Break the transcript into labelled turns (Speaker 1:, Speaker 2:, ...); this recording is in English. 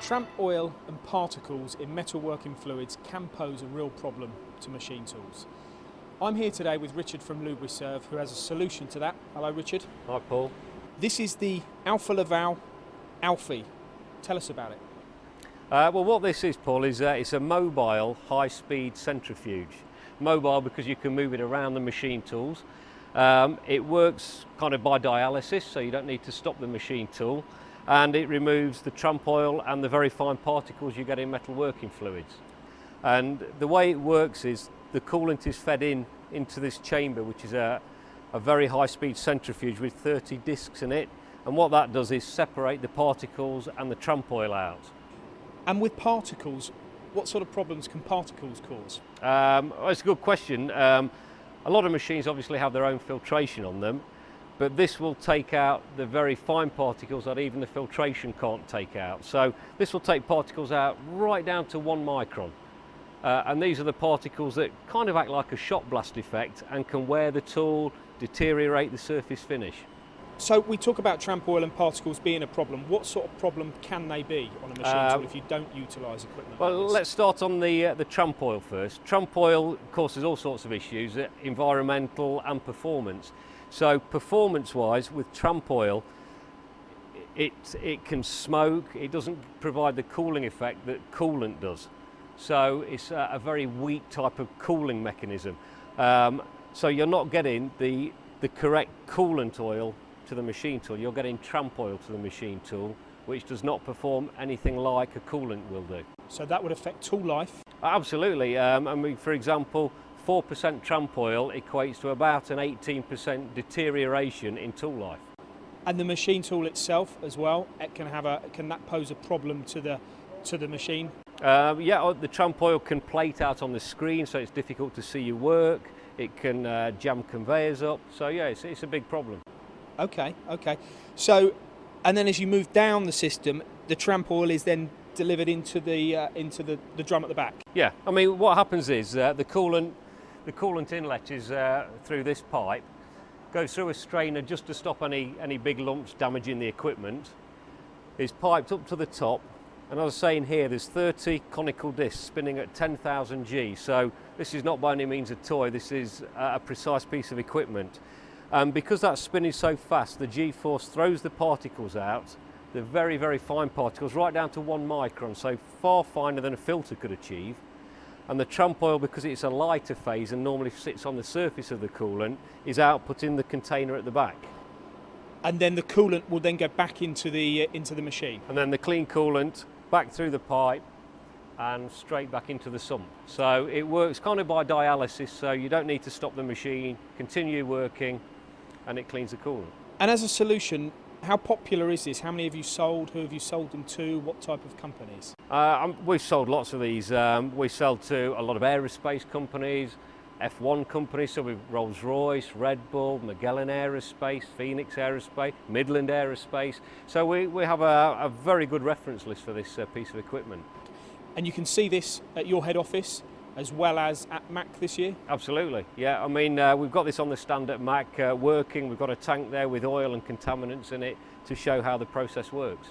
Speaker 1: Tramp oil and particles in metalworking fluids can pose a real problem to machine tools. I'm here today with Richard from Lubriserve, who has a solution to that. Hello, Richard.
Speaker 2: Hi, Paul.
Speaker 1: This is the Alfa Alfie. Tell us about it.
Speaker 2: Well, what this is, Paul, is it's a mobile high-speed centrifuge. Mobile because you can move it around the machine tools. It works kind of by dialysis, so you don't need to stop the machine tool. And it removes the tramp oil and the very fine particles you get in metalworking fluids. And the way it works is the coolant is fed into this chamber, which is a very high-speed centrifuge with 30 discs in it. And what that does is separate the particles and the tramp oil out.
Speaker 1: And with particles, what sort of problems can particles cause?
Speaker 2: Well, it's a good question. A lot of machines obviously have their own filtration on them, but this will take out the very fine particles that even the filtration can't take out. So this will take particles out right down to 1 micron. And these are the particles that kind of act like a shot blast effect and can wear the tool, deteriorate the surface finish.
Speaker 1: So we talk about tramp oil and particles being a problem. What sort of problem can they be on a machine tool if you don't utilise equipment
Speaker 2: Well,
Speaker 1: like this?
Speaker 2: let's start on the tramp oil first. Tramp oil causes all sorts of issues, environmental and performance. So performance-wise, with tramp oil, it can smoke. It doesn't provide the cooling effect that coolant does. So it's a very weak type of cooling mechanism. So you're not getting the correct coolant oil to the machine tool. You're getting tramp oil to the machine tool, which does not perform anything like a coolant will do.
Speaker 1: So that would affect tool life?
Speaker 2: Absolutely. I mean, for example, 4% tramp oil equates to about an 18% deterioration in tool life.
Speaker 1: And the machine tool itself as well, can that pose a problem to the machine?
Speaker 2: Yeah, the tramp oil can plate out on the screen, so it's difficult to see your work. It can jam conveyors up. So yeah, it's a big problem.
Speaker 1: Okay. So, and then as you move down the system, the tramp oil is then delivered into the drum at the back.
Speaker 2: Yeah, I mean, what happens is the coolant inlet is through this pipe, goes through a strainer just to stop any big lumps damaging the equipment. Is piped up to the top, and as I was saying here, there's 30 conical discs spinning at 10,000 G. So this is not by any means a toy. This is a precise piece of equipment. Because that's spinning so fast, the G-force throws the particles out, the very, very fine particles, right down to 1 micron, so far finer than a filter could achieve. And the tramp oil, because it's a lighter phase and normally sits on the surface of the coolant, is output in the container at the back.
Speaker 1: And then the coolant will then go back into the machine.
Speaker 2: And then the clean coolant back through the pipe and straight back into the sump. So it works kind of by dialysis, so you don't need to stop the machine, continue working, and it cleans the coolant.
Speaker 1: And as a solution, how popular is this? How many have you sold? Who have you sold them to? What type of companies?
Speaker 2: We've sold lots of these. We sell to a lot of aerospace companies, F1 companies, so we've Rolls-Royce, Red Bull, Magellan Aerospace, Phoenix Aerospace, Midland Aerospace. So we have a very good reference list for this piece of equipment.
Speaker 1: And you can see this at your head office as well as at Mac this year?
Speaker 2: Absolutely, yeah. I mean, we've got this on the stand at Mac working. We've got a tank there with oil and contaminants in it to show how the process works.